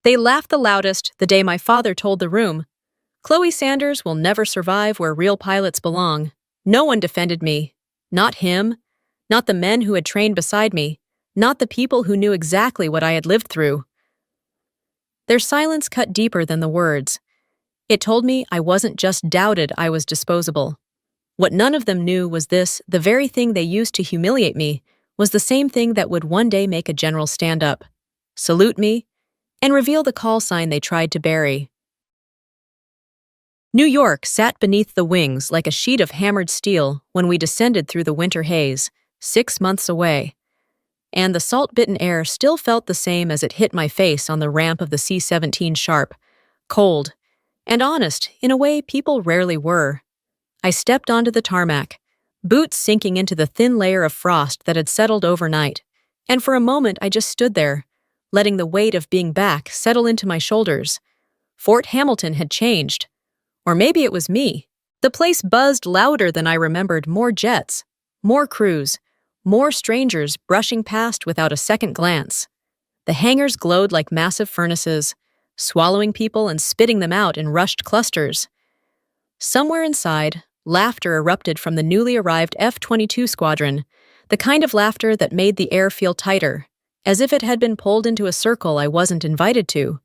They laughed the loudest the day my father told the room, "Chloe Sanders will never survive where real pilots belong." No one defended me. Not him. Not the men who had trained beside me. Not the people who knew exactly what I had lived through. Their silence cut deeper than the words. It told me I wasn't just doubted, I was disposable. What none of them knew was this: the very thing they used to humiliate me was the same thing that would one day make a general stand up, salute me, and reveal the call sign they tried to bury. New York sat beneath the wings like a sheet of hammered steel when we descended through the winter haze, 6 months away. And the salt-bitten air still felt the same as it hit my face on the ramp of the C-17 Sharp, cold, and honest in a way people rarely were. I stepped onto the tarmac, boots sinking into the thin layer of frost that had settled overnight, and for a moment I just stood there, letting the weight of being back settle into my shoulders. Fort Hamilton had changed. Or maybe it was me. The place buzzed louder than I remembered, more jets, more crews, more strangers brushing past without a second glance. The hangars glowed like massive furnaces, swallowing people and spitting them out in rushed clusters. Somewhere inside, laughter erupted from the newly arrived F-22 squadron, the kind of laughter that made the air feel tighter, as if it had been pulled into a circle I wasn't invited to.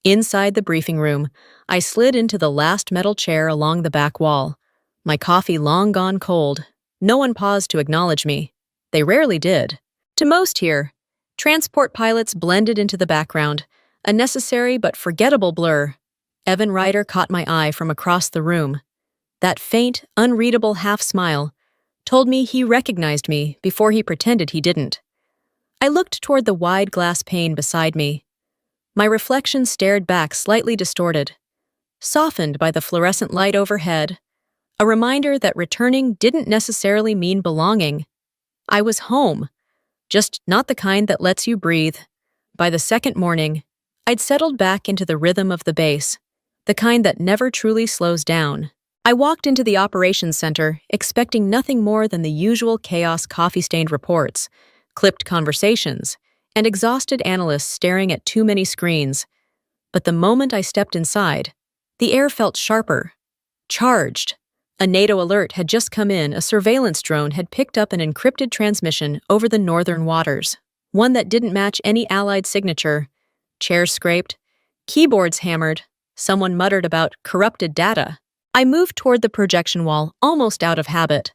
Inside the briefing room, I slid into the last metal chair along the back wall, my coffee long gone cold. No one paused to acknowledge me. They rarely did. To most here, transport pilots blended into the background, a necessary but forgettable blur. Evan Ryder caught my eye from across the room. That faint, unreadable half-smile told me he recognized me before he pretended he didn't. I looked toward the wide glass pane beside me. My reflection stared back, slightly distorted, softened by the fluorescent light overhead, a reminder that returning didn't necessarily mean belonging. I was home, just not the kind that lets you breathe. By the second morning, I'd settled back into the rhythm of the base, the kind that never truly slows down. I walked into the operations center, expecting nothing more than the usual chaos: coffee-stained reports, clipped conversations, and exhausted analysts staring at too many screens. But the moment I stepped inside, the air felt sharper, charged. A NATO alert had just come in. A surveillance drone had picked up an encrypted transmission over the northern waters, one that didn't match any Allied signature. Chairs scraped, keyboards hammered, someone muttered about corrupted data. I moved toward the projection wall, almost out of habit,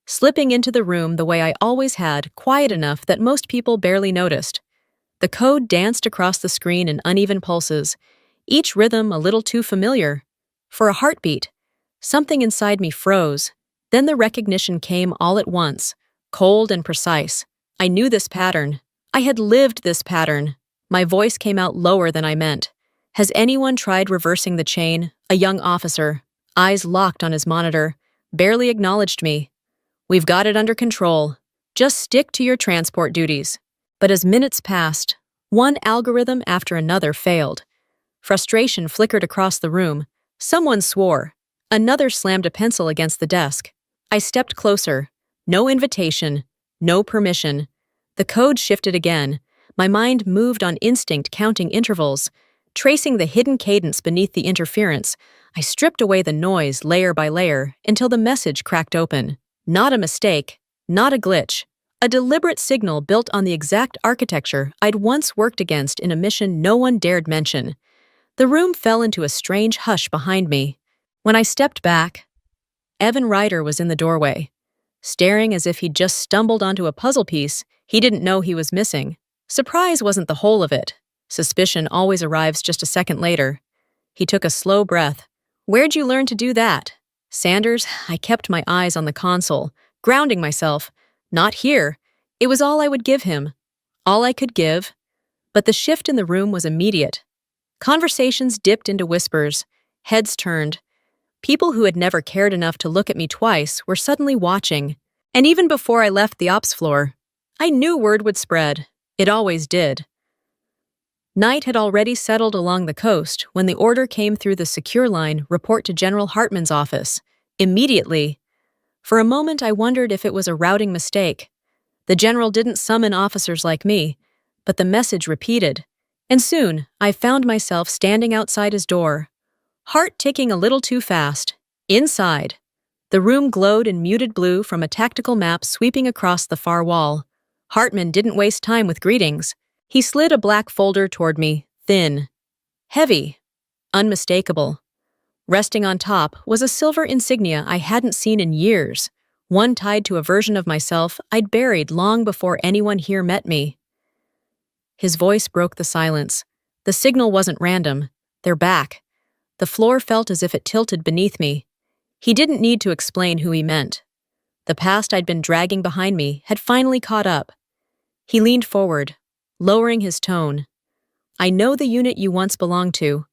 slipping into the room the way I always had, quiet enough that most people barely noticed. The code danced across the screen in uneven pulses, each rhythm a little too familiar. For a heartbeat, something inside me froze. Then the recognition came all at once, cold and precise. I knew this pattern. I had lived this pattern. My voice came out lower than I meant. "Has anyone tried reversing the chain?" A young officer, eyes locked on his monitor, barely acknowledged me. "We've got it under control. Just stick to your transport duties." But as minutes passed, one algorithm after another failed. Frustration flickered across the room. Someone swore. Another slammed a pencil against the desk. I stepped closer. No invitation, no permission. The code shifted again. My mind moved on instinct, counting intervals, tracing the hidden cadence beneath the interference. I stripped away the noise layer by layer until the message cracked open. Not a mistake, not a glitch. A deliberate signal built on the exact architecture I'd once worked against in a mission no one dared mention. The room fell into a strange hush behind me. When I stepped back, Evan Ryder was in the doorway, staring as if he'd just stumbled onto a puzzle piece he didn't know he was missing. Surprise wasn't the whole of it. Suspicion always arrives just a second later. He took a slow breath. "Where'd you learn to do that?" "Sanders." I kept my eyes on the console, grounding myself. Not here. It was all I would give him. All I could give. But the shift in the room was immediate. Conversations dipped into whispers. Heads turned. People who had never cared enough to look at me twice were suddenly watching. And even before I left the ops floor, I knew word would spread. It always did. Night had already settled along the coast when the order came through the secure line: report to General Hartman's office. Immediately. For a moment I wondered if it was a routing mistake. The general didn't summon officers like me, but the message repeated, And soon, I found myself standing outside his door, heart ticking a little too fast. Inside, the room glowed in muted blue from a tactical map sweeping across the far wall. Hartman didn't waste time with greetings. He slid a black folder toward me, thin, heavy, unmistakable. Resting on top was a silver insignia I hadn't seen in years, one tied to a version of myself I'd buried long before anyone here met me. His voice broke the silence. The signal wasn't random. They're back. The floor felt as if it tilted beneath me. He didn't need to explain who he meant. The past I'd been dragging behind me had finally caught up. He leaned forward, lowering his tone. I know the unit you once belonged to,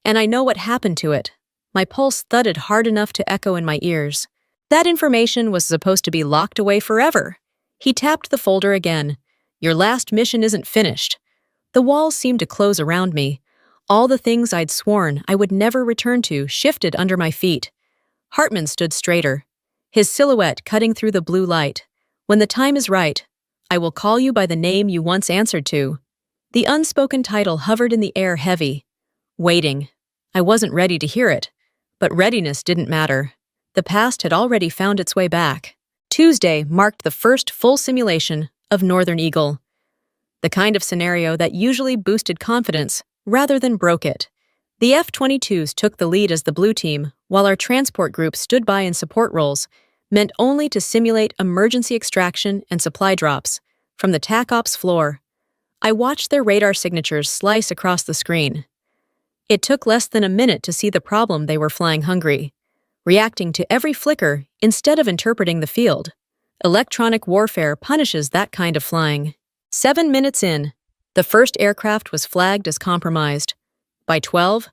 and I know what happened to it. My pulse thudded hard enough to echo in my ears. That information was supposed to be locked away forever. He tapped the folder again. Your last mission isn't finished. The walls seemed to close around me. All the things I'd sworn I would never return to shifted under my feet. Hartman stood straighter, his silhouette cutting through the blue light. When the time is right, I will call you by the name you once answered to. The unspoken title hovered in the air heavy. Waiting. I wasn't ready to hear it, but readiness didn't matter. The past had already found its way back. Tuesday marked the first full simulation of Northern Eagle, the kind of scenario that usually boosted confidence rather than broke it. The F-22s took the lead as the blue team, while our transport group stood by in support roles, meant only to simulate emergency extraction and supply drops. From the TAC Ops floor, I watched their radar signatures slice across the screen. It took less than a minute to see the problem. They were flying hungry, reacting to every flicker instead of interpreting the field. Electronic warfare punishes that kind of flying. 7 minutes in, the first aircraft was flagged as compromised. By 12,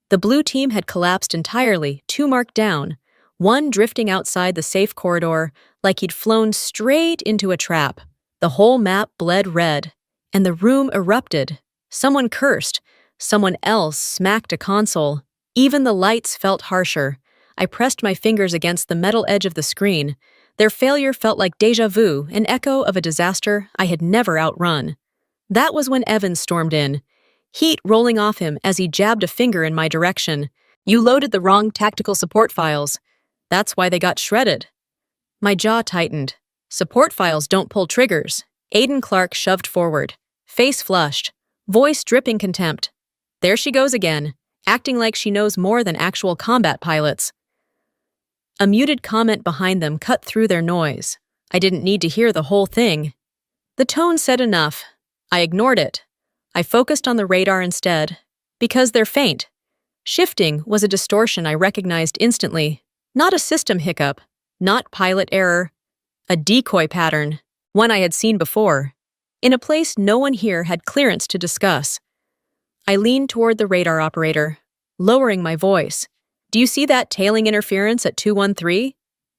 the blue team had collapsed entirely, 2 marked down, one drifting outside the safe corridor like he'd flown straight into a trap. The whole map bled red, and the room erupted. Someone cursed. Someone else smacked a console. Even the lights felt harsher. I pressed my fingers against the metal edge of the screen. Their failure felt like déjà vu, an echo of a disaster I had never outrun. That was when Evans stormed in, heat rolling off him as he jabbed a finger in my direction. You loaded the wrong tactical support files. That's why they got shredded. My jaw tightened. Support files don't pull triggers. Aiden Clark shoved forward, face flushed, voice dripping contempt. There she goes again, acting like she knows more than actual combat pilots. A muted comment behind them cut through their noise. I didn't need to hear the whole thing. The tone said enough. I ignored it. I focused on the radar instead, because they're faint. Shifting was a distortion I recognized instantly, not a system hiccup, not pilot error, a decoy pattern, one I had seen before, in a place no one here had clearance to discuss. I leaned toward the radar operator, lowering my voice. Do you see that tailing interference at 213?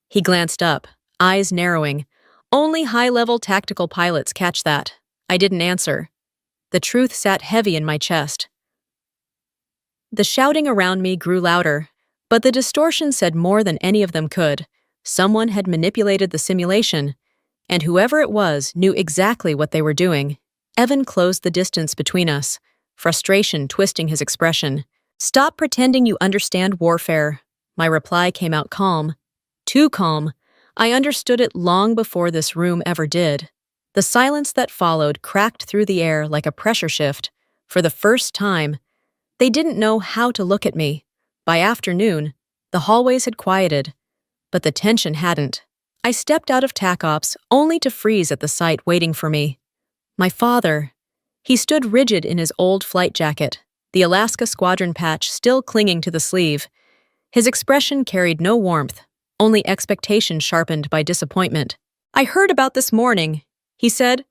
He glanced up, eyes narrowing. Only high-level tactical pilots catch that. I didn't answer. The truth sat heavy in my chest. The shouting around me grew louder, but the distortion said more than any of them could. Someone had manipulated the simulation, and whoever it was knew exactly what they were doing. Evan closed the distance between us, frustration twisting his expression. Stop pretending you understand warfare. My reply came out calm. Too calm. I understood it long before this room ever did. The silence that followed cracked through the air like a pressure shift. For the first time, they didn't know how to look at me. By afternoon, the hallways had quieted, but the tension hadn't. I stepped out of TAC Ops only to freeze at the sight waiting for me. My father. He stood rigid in his old flight jacket, the Alaska Squadron patch still clinging to the sleeve. His expression carried no warmth, only expectation sharpened by disappointment. I heard about this morning, he said.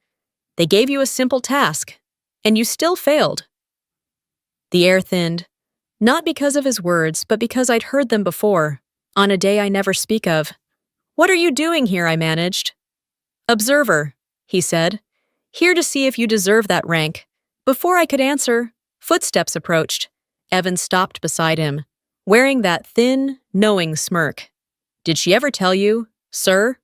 They gave you a simple task, and you still failed. The air thinned, not because of his words, but because I'd heard them before, on a day I never speak of. What are you doing here? I managed. Observer, he said. Here to see if you deserve that rank. Before I could answer, footsteps approached. Evan stopped beside him, wearing that thin, knowing smirk. Did she ever tell you, sir?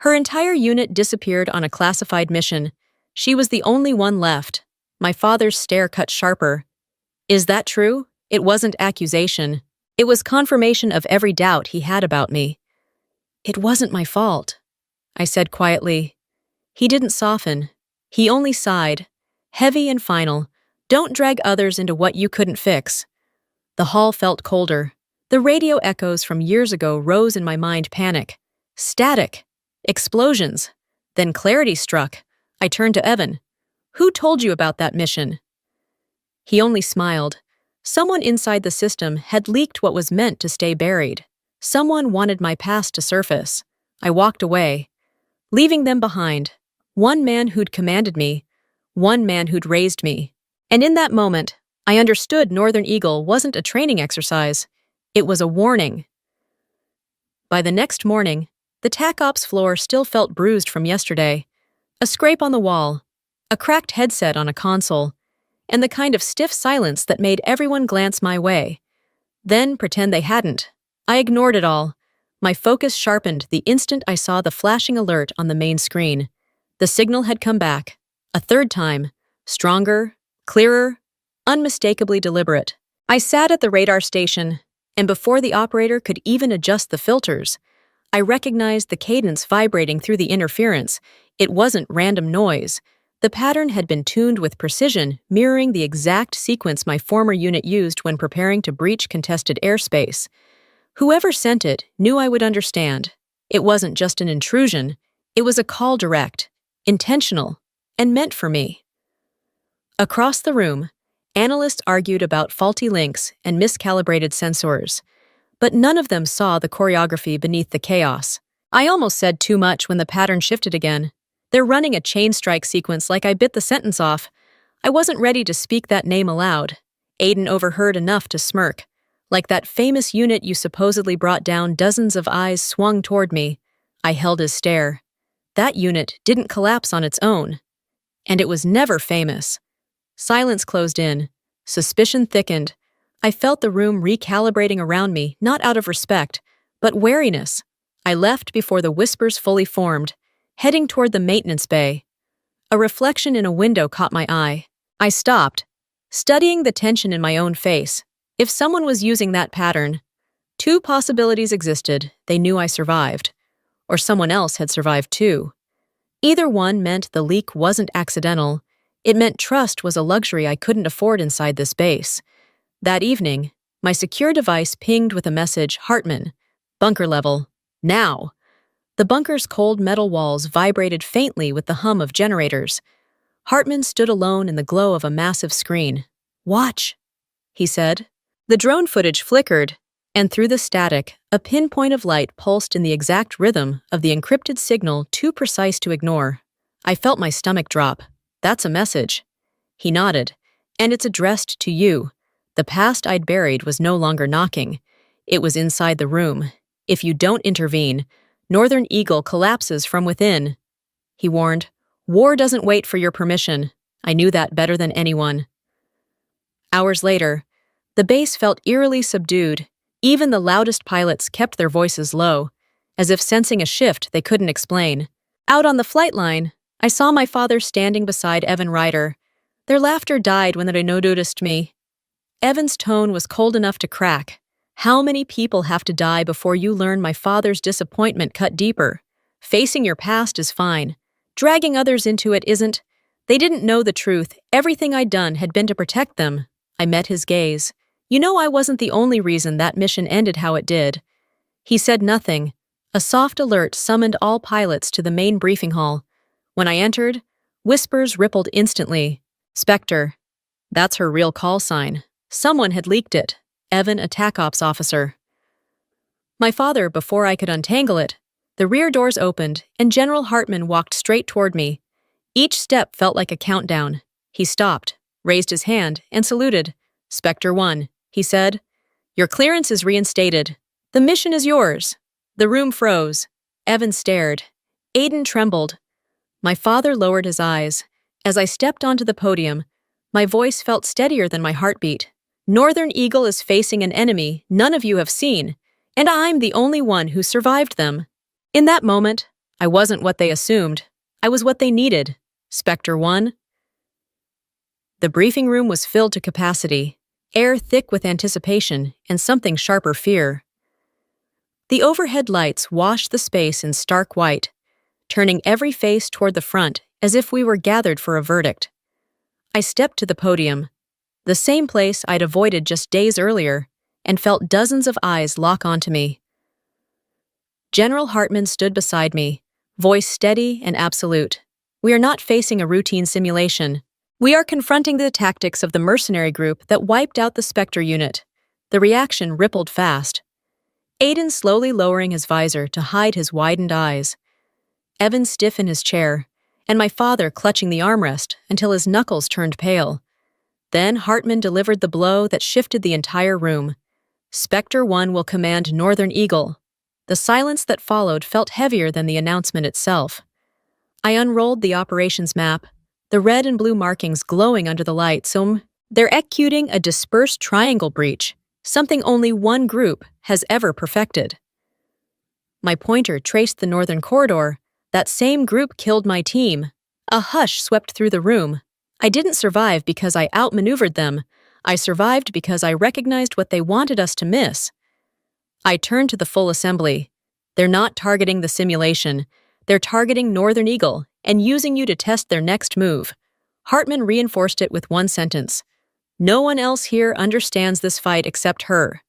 Her entire unit disappeared on a classified mission. She was the only one left. My father's stare cut sharper. Is that true? It wasn't accusation. It was confirmation of every doubt he had about me. It wasn't my fault, I said quietly. He didn't soften. He only sighed, heavy and final. Don't drag others into what you couldn't fix. The hall felt colder. The radio echoes from years ago rose in my mind, panic. Static. Explosions. Then clarity struck. I turned to Evan. Who told you about that mission? He only smiled. Someone inside the system had leaked what was meant to stay buried. Someone wanted my past to surface. I walked away, leaving them behind. One man who'd commanded me, one man who'd raised me. And in that moment, I understood Northern Eagle wasn't a training exercise. It was a warning. By the next morning, the TAC Ops floor still felt bruised from yesterday. A scrape on the wall, a cracked headset on a console, and the kind of stiff silence that made everyone glance my way. Then pretend they hadn't. I ignored it all. My focus sharpened the instant I saw the flashing alert on the main screen. The signal had come back. A third time. Stronger, clearer, unmistakably deliberate. I sat at the radar station, and before the operator could even adjust the filters, I recognized the cadence vibrating through the interference. It wasn't random noise. The pattern had been tuned with precision, mirroring the exact sequence my former unit used when preparing to breach contested airspace. Whoever sent it knew I would understand. It wasn't just an intrusion. It was a call direct, intentional, and meant for me. Across the room, analysts argued about faulty links and miscalibrated sensors, but none of them saw the choreography beneath the chaos. I almost said too much when the pattern shifted again. They're running a chain strike sequence like I bit the sentence off. I wasn't ready to speak that name aloud. Aiden overheard enough to smirk. Like that famous unit you supposedly brought down, dozens of eyes swung toward me. I held his stare. That unit didn't collapse on its own. And it was never famous. Silence closed in. Suspicion thickened. I felt the room recalibrating around me, not out of respect, but wariness. I left before the whispers fully formed, heading toward the maintenance bay. A reflection in a window caught my eye. I stopped, studying the tension in my own face. If someone was using that pattern, two possibilities existed. They knew I survived, or someone else had survived too. Either one meant the leak wasn't accidental. It meant trust was a luxury I couldn't afford inside this base. That evening, my secure device pinged with a message, Hartman, bunker level, now. The bunker's cold metal walls vibrated faintly with the hum of generators. Hartman stood alone in the glow of a massive screen. Watch, he said. The drone footage flickered, and through the static, a pinpoint of light pulsed in the exact rhythm of the encrypted signal too precise to ignore. I felt my stomach drop. That's a message. He nodded. And it's addressed to you. The past I'd buried was no longer knocking. It was inside the room. If you don't intervene, Northern Eagle collapses from within. He warned, war doesn't wait for your permission. I knew that better than anyone. Hours later, the base felt eerily subdued. Even the loudest pilots kept their voices low, as if sensing a shift they couldn't explain. Out on the flight line, I saw my father standing beside Evan Ryder. Their laughter died when they noticed me. Evan's tone was cold enough to crack. How many people have to die before you learn my father's disappointment cut deeper? Facing your past is fine. Dragging others into it isn't. They didn't know the truth. Everything I'd done had been to protect them. I met his gaze. You know I wasn't the only reason that mission ended how it did. He said nothing. A soft alert summoned all pilots to the main briefing hall. When I entered, whispers rippled instantly. Specter. That's her real call sign. Someone had leaked it. Evan, a TAC Ops officer. My father, before I could untangle it, the rear doors opened, and General Hartman walked straight toward me. Each step felt like a countdown. He stopped, raised his hand, and saluted. Specter One, he said. Your clearance is reinstated. The mission is yours. The room froze. Evan stared. Aiden trembled. My father lowered his eyes. As I stepped onto the podium, my voice felt steadier than my heartbeat. Northern Eagle is facing an enemy none of you have seen, and I'm the only one who survived them. In that moment, I wasn't what they assumed. I was what they needed. Specter One. The briefing room was filled to capacity, air thick with anticipation and something sharper fear. The overhead lights washed the space in stark white, turning every face toward the front as if we were gathered for a verdict. I stepped to the podium, the same place I'd avoided just days earlier, and felt dozens of eyes lock onto me. General Hartman stood beside me, voice steady and absolute. We are not facing a routine simulation. We are confronting the tactics of the mercenary group that wiped out the Specter unit. The reaction rippled fast. Aiden slowly lowering his visor to hide his widened eyes. Evan stiff in his chair, and my father clutching the armrest until his knuckles turned pale. Then Hartman delivered the blow that shifted the entire room. Specter One will command Northern Eagle. The silence that followed felt heavier than the announcement itself. I unrolled the operations map, the red and blue markings glowing under the light, so they're executing a dispersed triangle breach, something only one group has ever perfected. My pointer traced the northern corridor. That same group killed my team. A hush swept through the room. I didn't survive because I outmaneuvered them. I survived because I recognized what they wanted us to miss. I turned to the full assembly. They're not targeting the simulation. They're targeting Northern Eagle and using you to test their next move. Hartman reinforced it with one sentence. No one else here understands this fight except her.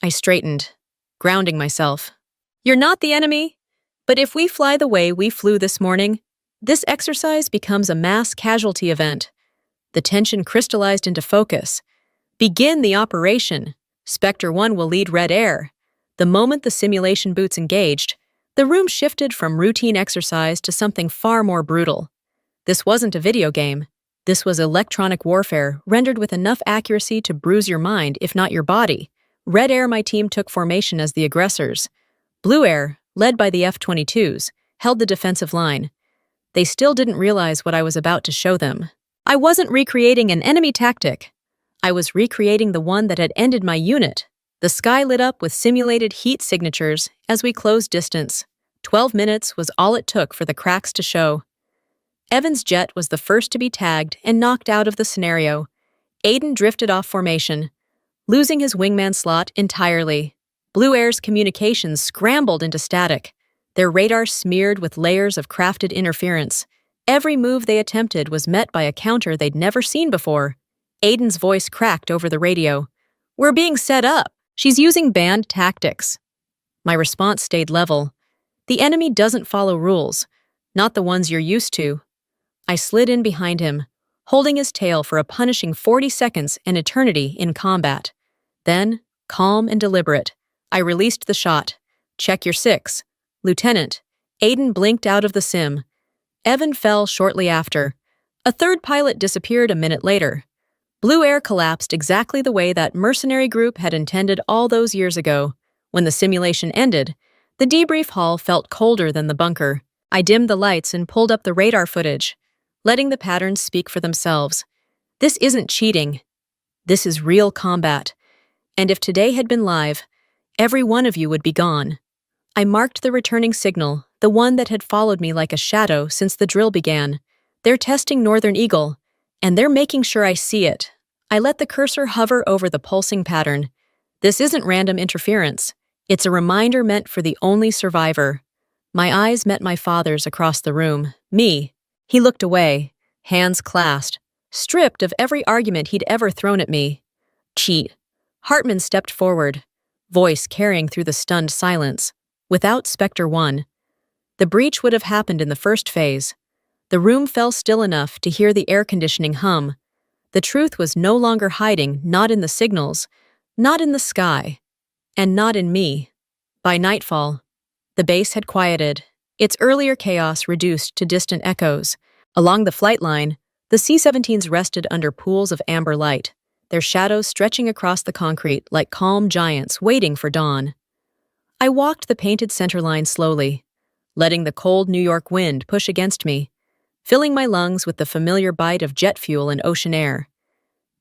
I straightened, grounding myself. You're not the enemy, but if we fly the way we flew this morning, this exercise becomes a mass casualty event. The tension crystallized into focus. Begin the operation. Specter One will lead Red Air. The moment the simulation boots engaged, the room shifted from routine exercise to something far more brutal. This wasn't a video game. This was electronic warfare rendered with enough accuracy to bruise your mind, if not your body. Red Air, my team, took formation as the aggressors. Blue Air, led by the F-22s, held the defensive line. They still didn't realize what I was about to show them. I wasn't recreating an enemy tactic. I was recreating the one that had ended my unit. The sky lit up with simulated heat signatures as we closed distance. 12 minutes was all it took for the cracks to show. Evan's jet was the first to be tagged and knocked out of the scenario. Aiden drifted off formation, losing his wingman slot entirely. Blue Air's communications scrambled into static, their radar smeared with layers of crafted interference. Every move they attempted was met by a counter they'd never seen before. Aiden's voice cracked over the radio. We're being set up. She's using banned tactics. My response stayed level. The enemy doesn't follow rules, not the ones you're used to. I slid in behind him, holding his tail for a punishing 40 seconds an eternity in combat. Then, calm and deliberate, I released the shot. Check your 6. Lieutenant. Aiden blinked out of the sim. Evan fell shortly after. A third pilot disappeared a minute later. Blue Air collapsed exactly the way that mercenary group had intended all those years ago. When the simulation ended, the debrief hall felt colder than the bunker. I dimmed the lights and pulled up the radar footage, letting the patterns speak for themselves. This isn't cheating. This is real combat. And if today had been live, every one of you would be gone. I marked the returning signal, the one that had followed me like a shadow since the drill began. They're testing Northern Eagle, and they're making sure I see it. I let the cursor hover over the pulsing pattern. This isn't random interference. It's a reminder meant for the only survivor. My eyes met my father's across the room. Me. He looked away, hands clasped, stripped of every argument he'd ever thrown at me. Cheat. Hartman stepped forward, voice carrying through the stunned silence. Without Specter One, the breach would have happened in the first phase. The room fell still enough to hear the air conditioning hum. The truth was no longer hiding, not in the signals, not in the sky, and not in me. By nightfall, the base had quieted, its earlier chaos reduced to distant echoes. Along the flight line, the C-17s rested under pools of amber light, their shadows stretching across the concrete like calm giants waiting for dawn. I walked the painted center line slowly, letting the cold New York wind push against me, filling my lungs with the familiar bite of jet fuel and ocean air.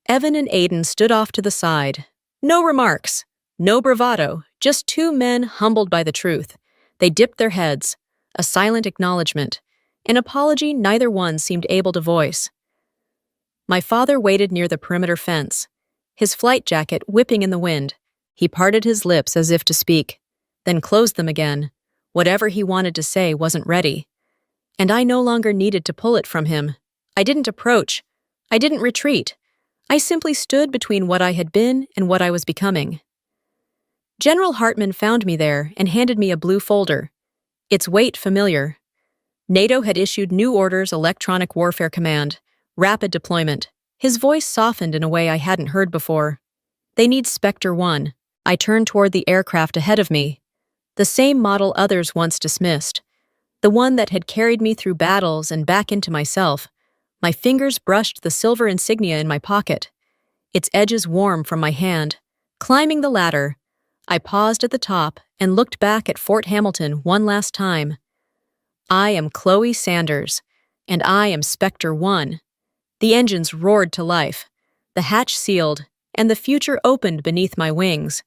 Evan and Aiden stood off to the side. No remarks, no bravado, just two men humbled by the truth. They dipped their heads, a silent acknowledgement, an apology neither one seemed able to voice. My father waited near the perimeter fence, his flight jacket whipping in the wind. He parted his lips as if to speak, then closed them again. Whatever he wanted to say wasn't ready. And I no longer needed to pull it from him. I didn't approach. I didn't retreat. I simply stood between what I had been and what I was becoming. General Hartman found me there and handed me a blue folder. Its weight familiar. NATO had issued New Orders Electronic Warfare Command, Rapid Deployment. His voice softened in a way I hadn't heard before. They need Specter One. I turned toward the aircraft ahead of me. The same model others once dismissed. The one that had carried me through battles and back into myself. My fingers brushed the silver insignia in my pocket, its edges warm from my hand. Climbing the ladder, I paused at the top and looked back at Fort Hamilton one last time. I am Chloe Sanders, and I am Specter One. The engines roared to life, the hatch sealed, and the future opened beneath my wings.